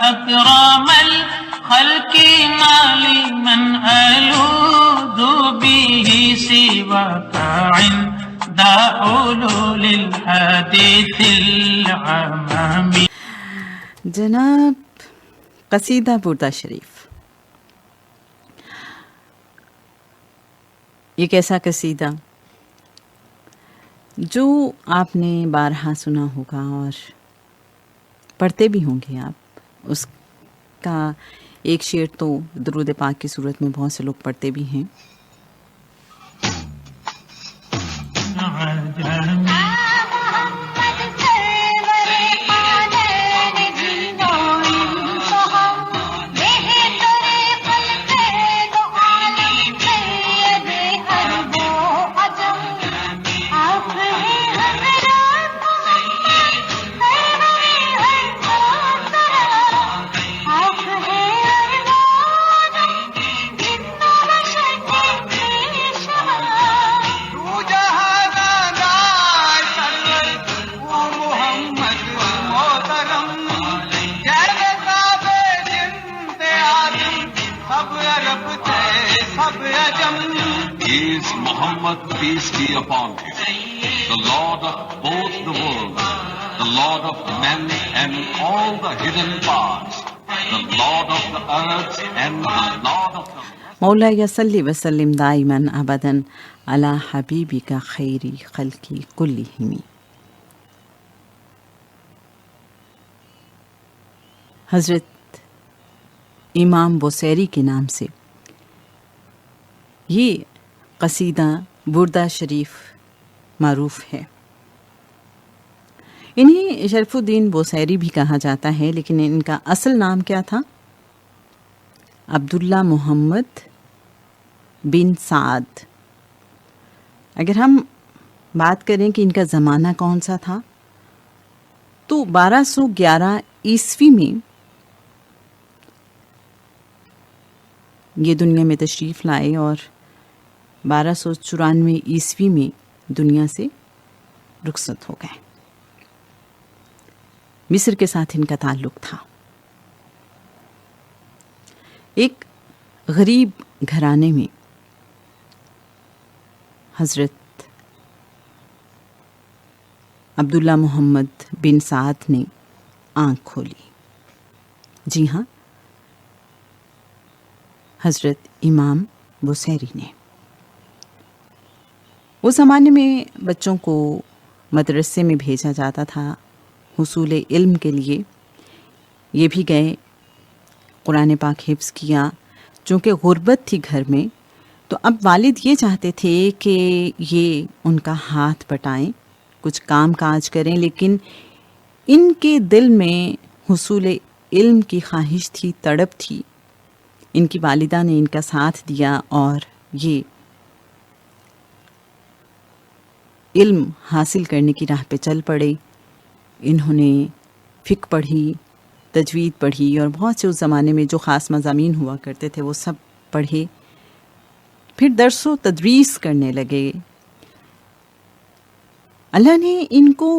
أكرم الخلق ما لمن ألوذ به سواك عند حلول الحادث العمام. جناب قصیدہ بردہ شریف، یہ کیسا قصیدہ جو آپ نے بارہا سنا ہوگا اور پڑھتے بھی ہوں گے آپ. اس کا ایک شعر تو درود پاک کی صورت میں بہت سے لوگ پڑھتے بھی ہیں. He is Muhammad, peace be upon him, the Lord of both the worlds, the Lord of men and all the hidden parts, the Lord of the earth and the Lord of the... مولاي صل وسلم دائما ابدا على حبيبك خير خلق كلهم. حضرت امام بوصیری کے نام سے یہ قصیدہ بردہ شریف معروف ہے. انہیں شرف الدین بوصیری بھی کہا جاتا ہے، لیکن ان کا اصل نام کیا تھا؟ عبداللہ محمد بن سعد. اگر ہم بات کریں کہ ان کا زمانہ کون سا تھا تو 1211 عیسوی میں یہ دنیا میں تشریف لائے اور 1294 عیسوی میں دنیا سے رخصت ہو گئے. مصر کے ساتھ ان کا تعلق تھا. ایک غریب گھرانے میں حضرت عبداللہ محمد بن سعد نے آنکھ کھولی. جی ہاں، حضرت امام بوصیری نے. اس زمانے میں بچوں کو مدرسے میں بھیجا جاتا تھا حصول علم کے لیے. یہ بھی گئے، قرآن پاک حفظ کیا. چونکہ غربت تھی گھر میں تو اب والد یہ چاہتے تھے کہ یہ ان کا ہاتھ بٹائیں، کچھ کام کاج کریں، لیکن ان کے دل میں حصول علم کی خواہش تھی، تڑپ تھی. ان کی والدہ نے ان کا ساتھ دیا اور یہ علم حاصل کرنے کی راہ پہ چل پڑے. انہوں نے فقہ پڑھی، تجوید پڑھی اور بہت سے اس زمانے میں جو خاص مضامین ہوا کرتے تھے وہ سب پڑھے. پھر درس و تدریس کرنے لگے. اللہ نے ان کو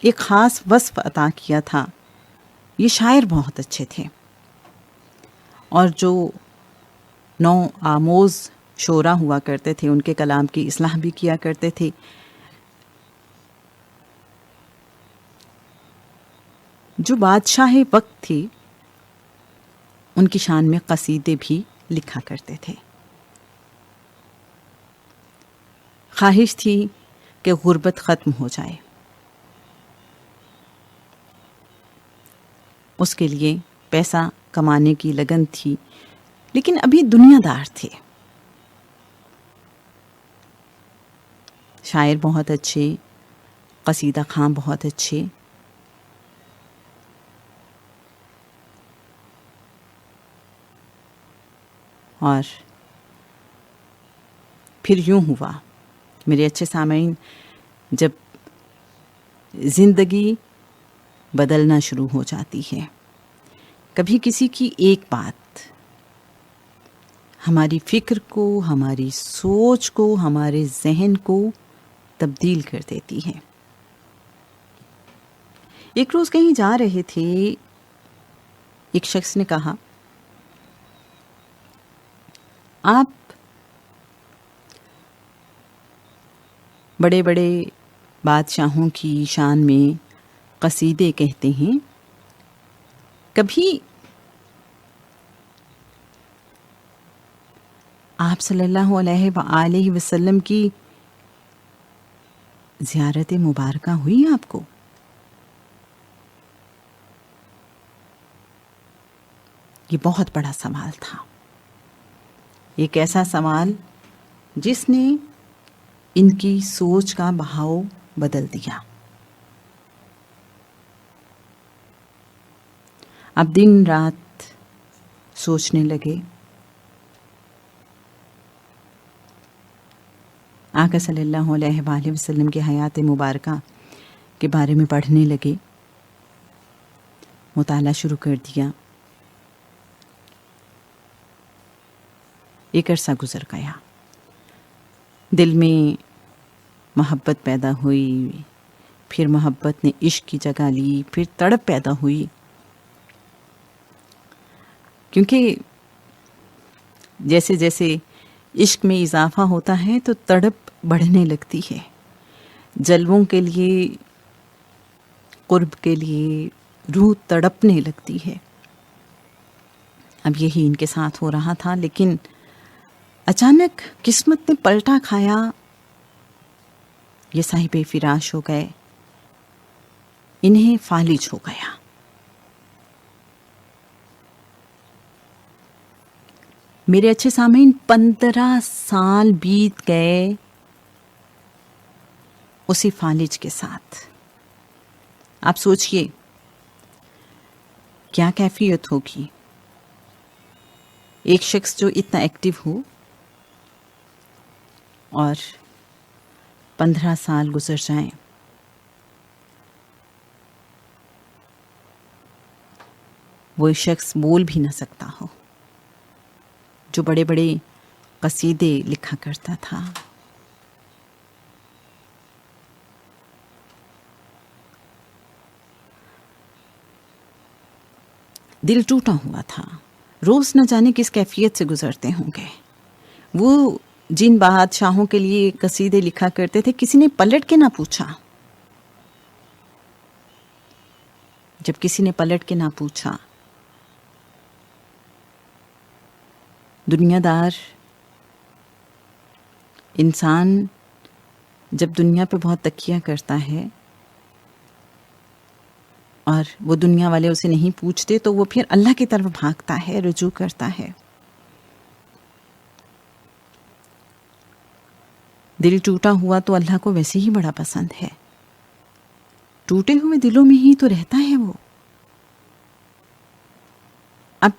ایک خاص وصف عطا کیا تھا. یہ شاعر بہت اچھے تھے اور جو نو آموز شعراء ہوا کرتے تھے ان کے کلام کی اصلاح بھی کیا کرتے تھے. جو بادشاہ وقت تھے ان کی شان میں قصیدے بھی لکھا کرتے تھے. خواہش تھی کہ غربت ختم ہو جائے. اس کے لیے پیسہ کمانے کی لگن تھی، لیکن ابھی دنیا دار تھے. شاعر بہت اچھے، قصیدہ خواں بہت اچھے. اور پھر یوں ہوا میرے اچھے سامعین، جب زندگی بدلنا شروع ہو جاتی ہے، کبھی کسی کی ایک بات ہماری فکر کو، ہماری سوچ کو، ہمارے ذہن کو تبدیل کر دیتی ہے. ایک روز کہیں جا رہے تھے، ایک شخص نے کہا آپ بڑے بڑے بادشاہوں کی شان میں قصیدے کہتے ہیں، کبھی آپ صلی اللہ علیہ وآلہ وسلم کی زیارت مبارکہ ہوئی آپ کو؟ یہ بہت بڑا سوال تھا، ایک ایسا سوال جس نے ان کی سوچ کا بہاؤ بدل دیا۔ اب دن رات سوچنے لگے، آقا صلی اللہ علیہ وآلہ وسلم کی حیات مبارکہ کے بارے میں پڑھنے لگے، مطالعہ شروع کر دیا۔ ایک عرصہ گزر گیا، دل میں محبت پیدا ہوئی، پھر محبت نے عشق کی جگہ لی، پھر تڑپ پیدا ہوئی، کیونکہ جیسے جیسے عشق میں اضافہ ہوتا ہے تو تڑپ بڑھنے لگتی ہے، جلووں کے لیے، قرب کے لیے روح تڑپنے لگتی ہے۔ اب یہی ان کے ساتھ ہو رہا تھا، لیکن اچانک قسمت نے پلٹا کھایا، یہ صاحب فراش ہو گئے، انہیں فالج ہو گیا۔ میرے اچھے سامعین، 15 سال بیت گئے اسی فالج کے ساتھ۔ آپ سوچئے کیا کیفیت ہوگی؟ ایک شخص جو اتنا ایکٹیو ہو اور 15 سال گزر جائیں، وہ شخص بول بھی نہ سکتا ہو، جو بڑے بڑے قصیدے لکھا کرتا تھا۔ دل ٹوٹا ہوا تھا، روز نہ جانے کس کیفیت سے گزرتے ہوں گے۔ وہ جن بادشاہوں کے لیے قصیدے لکھا کرتے تھے، کسی نے پلٹ کے نہ پوچھا۔ جب کسی نے پلٹ کے نہ پوچھا، دنیا دار انسان جب دنیا پہ بہت تکیہ کرتا ہے اور وہ دنیا والے اسے نہیں پوچھتے تو وہ پھر اللہ کی طرف بھاگتا ہے، رجوع کرتا ہے۔ دل ٹوٹا ہوا تو اللہ کو ویسے ہی بڑا پسند ہے، ٹوٹے ہوئے دلوں میں ہی تو رہتا ہے وہ۔ اب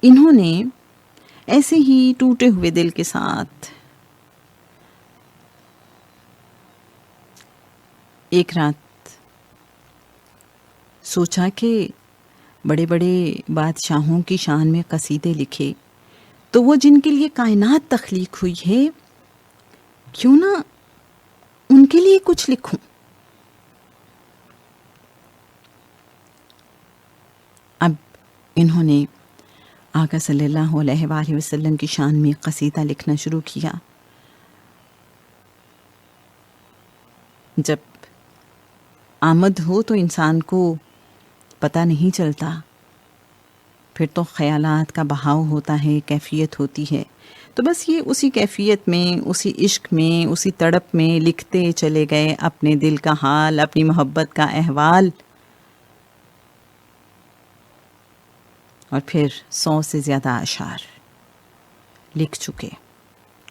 انہوں نے ایسے ہی ٹوٹے ہوئے دل کے ساتھ ایک رات سوچا کہ بڑے بڑے بادشاہوں کی شان میں قصیدے لکھے تو وہ جن کے لیے کائنات تخلیق ہوئی ہے، کیوں نہ ان کے لیے کچھ لکھوں۔ اب انہوں نے آقا صلی اللہ علیہ وآلہ وسلم کی شان میں قصیدہ لکھنا شروع کیا۔ جب آمد ہو تو انسان کو پتہ نہیں چلتا، پھر تو خیالات کا بہاؤ ہوتا ہے، کیفیت ہوتی ہے، تو بس یہ اسی کیفیت میں، اسی عشق میں، اسی تڑپ میں لکھتے چلے گئے اپنے دل کا حال، اپنی محبت کا احوال، اور پھر 100 سے زیادہ اشعار لکھ چکے۔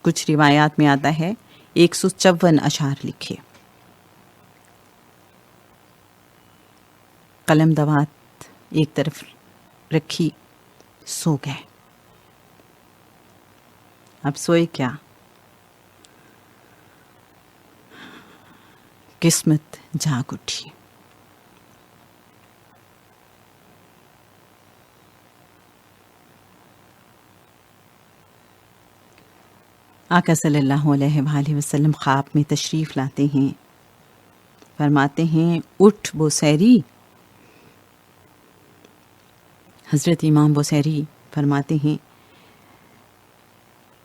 کچھ روایات میں آتا ہے 154 اشعار لکھے۔ قلم دوات ایک طرف رکھی، سو گئے۔ اب سوئے کیا، قسمت جاگ اٹھی۔ آقا صلی اللہ علیہ وآلہ وسلم خواب میں تشریف لاتے ہیں، فرماتے ہیں اٹھ بوسیری، حضرت امام بصیری فرماتے ہیں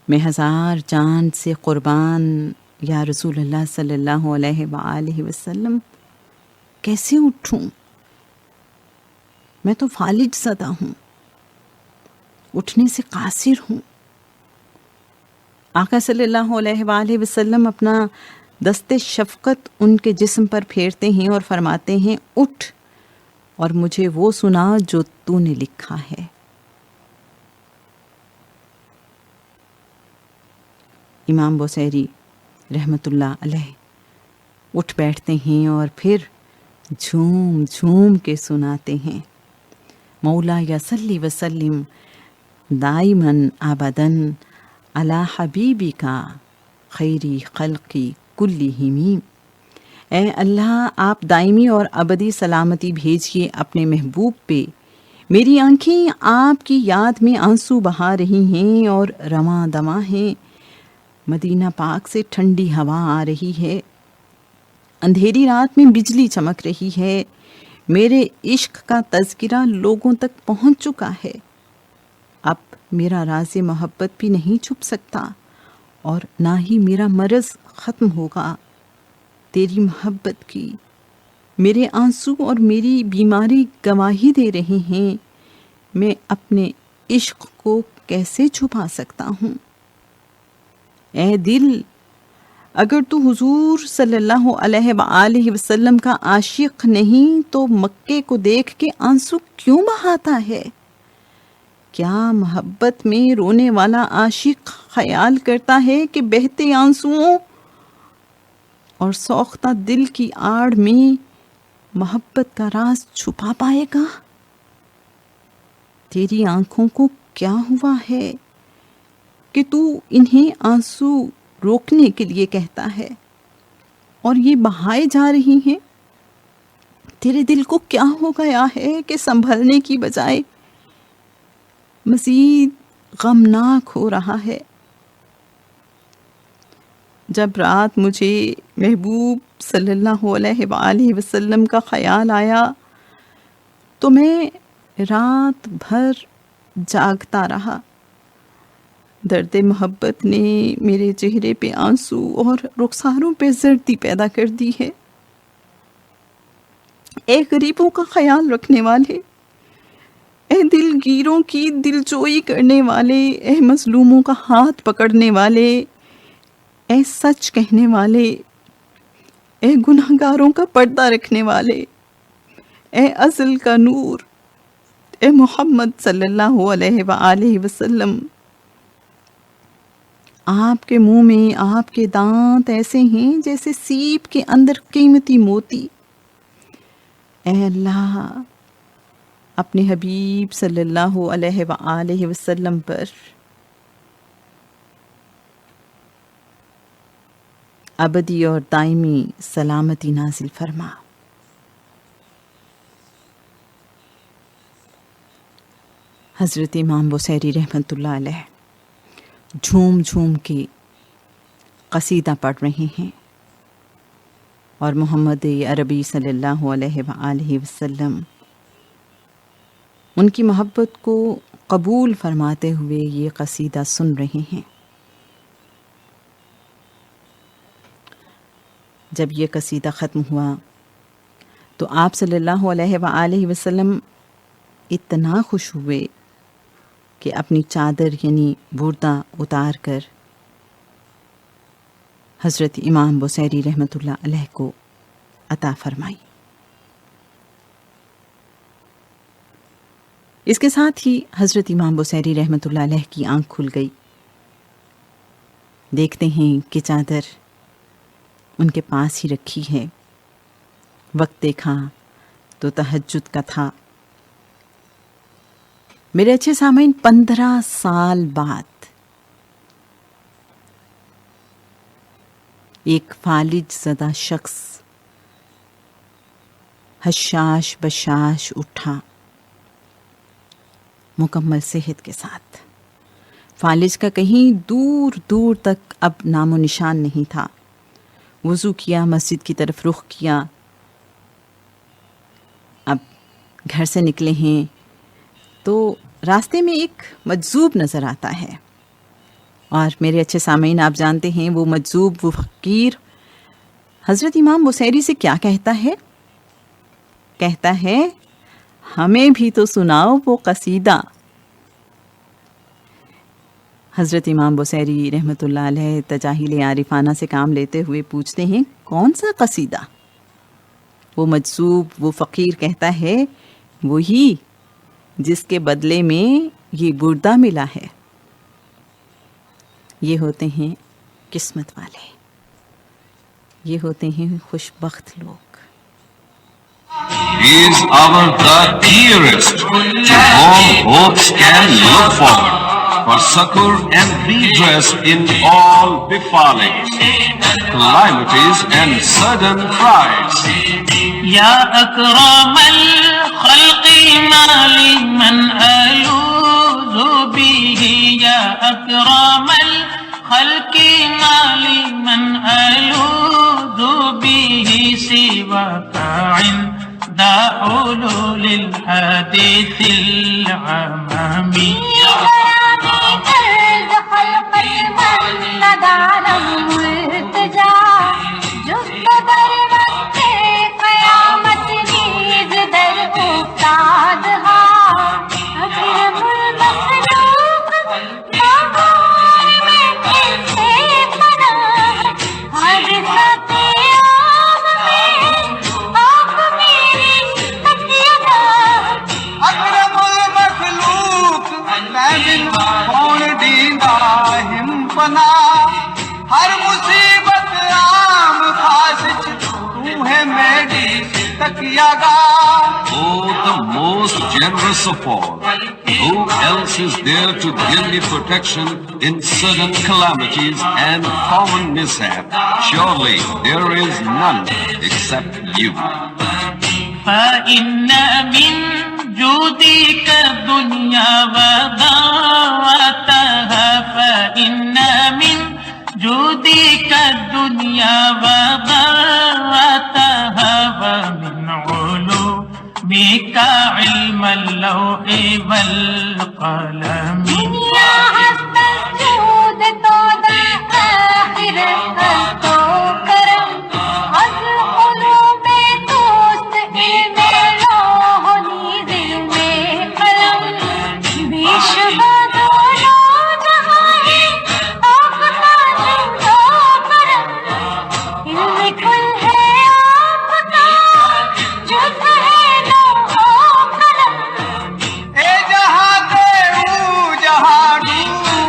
میں 1000 جان سے قربان یا رسول اللہ صلی اللہ علیہ وآلہ وسلم کیسے اٹھوں؟ میں تو فالج زدہ ہوں، اٹھنے سے قاصر ہوں۔ آقا صلی اللہ علیہ وآلہ وسلم اپنا دست شفقت ان کے جسم پر پھیرتے ہیں اور فرماتے ہیں اٹھ اور مجھے وہ سنا جو تو نے لکھا ہے۔ امام بصیری رحمت اللہ علیہ اٹھ بیٹھتے ہیں اور پھر جھوم جھوم کے سناتے ہیں مولا یا صلی وسلم دائماً ابداً علی حبیبی کا خیری خلقی کلہم۔ اے اللہ آپ دائمی اور ابدی سلامتی بھیجیے اپنے محبوب پہ، میری آنکھیں آپ کی یاد میں آنسو بہا رہی ہیں اور رواں دواں ہیں، مدینہ پاک سے ٹھنڈی ہوا آ رہی ہے، اندھیری رات میں بجلی چمک رہی ہے، میرے عشق کا تذکرہ لوگوں تک پہنچ چکا ہے، اب میرا راز محبت بھی نہیں چھپ سکتا اور نہ ہی میرا مرض ختم ہوگا۔ تیری محبت کی میرے آنسو اور میری بیماری گواہی دے رہے ہیں، میں اپنے عشق کو کیسے چھپا سکتا ہوں؟ اے دل، اگر تو حضور صلی اللہ علیہ وآلہ وسلم کا عاشق نہیں تو مکے کو دیکھ کے آنسو کیوں بہاتا ہے؟ کیا محبت میں رونے والا عاشق خیال کرتا ہے کہ بہتے آنسوؤں اور سوختہ دل کی آڑ میں محبت کا راز چھپا پائے گا؟ تیری آنکھوں کو کیا ہوا ہے کہ تو انہیں آنسو روکنے کے لیے کہتا ہے اور یہ بہائے جا رہی ہیں؟ تیرے دل کو کیا ہو گیا ہے کہ سنبھلنے کی بجائے مزید غمناک ہو رہا ہے؟ جب رات مجھے محبوب صلی اللہ علیہ وآلہ وسلم کا خیال آیا تو میں رات بھر جاگتا رہا۔ درد محبت نے میرے چہرے پہ آنسو اور رخساروں پہ زردی پیدا کر دی ہے۔ اے غریبوں کا خیال رکھنے والے، اے دل گیروں کی دلجوئی کرنے والے، اے مظلوموں کا ہاتھ پکڑنے والے، اے سچ کہنے والے، اے گناہگاروں کا پردہ رکھنے والے، اے ازل کا نور، اے محمد صلی اللہ علیہ وآلہ وسلم، آپ کے منہ میں آپ کے دانت ایسے ہیں جیسے سیپ کے اندر قیمتی موتی۔ اے اللہ، اپنے حبیب صلی اللہ علیہ وآلہ وسلم پر ابدی اور دائمی سلامتی نازل فرما۔ حضرت امام بصیری رحمۃ اللہ علیہ جھوم جھوم کے قصیدہ پڑھ رہے ہیں اور محمد عربی صلی اللہ علیہ وآلہ وسلم ان کی محبت کو قبول فرماتے ہوئے یہ قصیدہ سن رہے ہیں۔ جب یہ قصیدہ ختم ہوا تو آپ صلی اللہ علیہ وآلہ وسلم اتنا خوش ہوئے کہ اپنی چادر یعنی بردہ اتار کر حضرت امام بصیری رحمۃ اللہ علیہ کو عطا فرمائی۔ اس کے ساتھ ہی حضرت امام بصیری رحمۃ اللہ علیہ کی آنکھ کھل گئی۔ دیکھتے ہیں کہ چادر ان کے پاس ہی رکھی ہے۔ وقت دیکھا تو تہجد کا تھا۔ میرے اچھے سامعین، 15 سال بعد ایک فالج زدہ شخص حشاش بشاش اٹھا، مکمل صحت کے ساتھ۔ فالج کا کہیں دور دور تک اب نام و نشان نہیں تھا۔ وضو کیا، مسجد کی طرف رخ کیا، اب گھر سے نکلے ہیں تو راستے میں ایک مجذوب نظر آتا ہے، اور میرے اچھے سامعین آپ جانتے ہیں وہ مجذوب، وہ فقیر حضرت امام بصیری سے کیا کہتا ہے؟ کہتا ہے ہمیں بھی تو سناؤ وہ قصیدہ۔ حضرت امام بصیری رحمۃ اللہ علیہ تجاہل عارفانہ سے کام لیتے ہوئے پوچھتے ہیں کون سا قصیدہ؟ وہ مجذوب، وہ فقیر کہتا ہے وہی جس کے بدلے میں یہ بردہ ملا ہے۔ یہ ہوتے ہیں قسمت والے، یہ ہوتے ہیں خوش بخت لوگ۔ He is our the dearest, to whom hopes can look forward for succor and redress in all befallings, calamities and sudden frights. یا اکرم الخلق ما لمن الوذ به، یا اکرم الخلق ما لمن الوذ به سواک عند علول الحديث العمامي. ہر مصیبت عام خاص تو ہے میری تکیہ گاہ. Oh, the most generous of all, who else is there to give me protection in sudden calamities and common mishap? Surely there is none except you. فإن من جودك الدنيا وضاعتها، فإن من جودك الدنيا وضاعتها، ومن علومك علم اللوح والقلم. دنیا حسب الجود تو آخرت تو کرم، اصل قلوب دوست علم لوح نیز علم قلم. بے شبہ دونوں جہاں ہے آفتہ جود و کرم، علم کل ہے آپ کا جو ہے لوح و قلم. اے جہاں دے او جہاں ڈو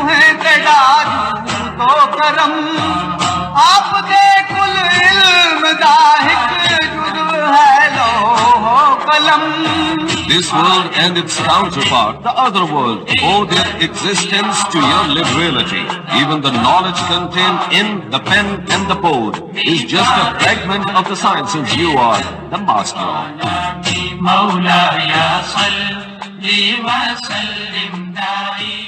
ہے تیرا تو کرم. آپ دے کل علم داہک جد ہے لوح و قلم. This world and its counterpart, the other world, owe their existence to your liberality. Even the knowledge contained in the pen and the board is just a fragment of the sciences you are the master of. مولاي صل وسلم دائما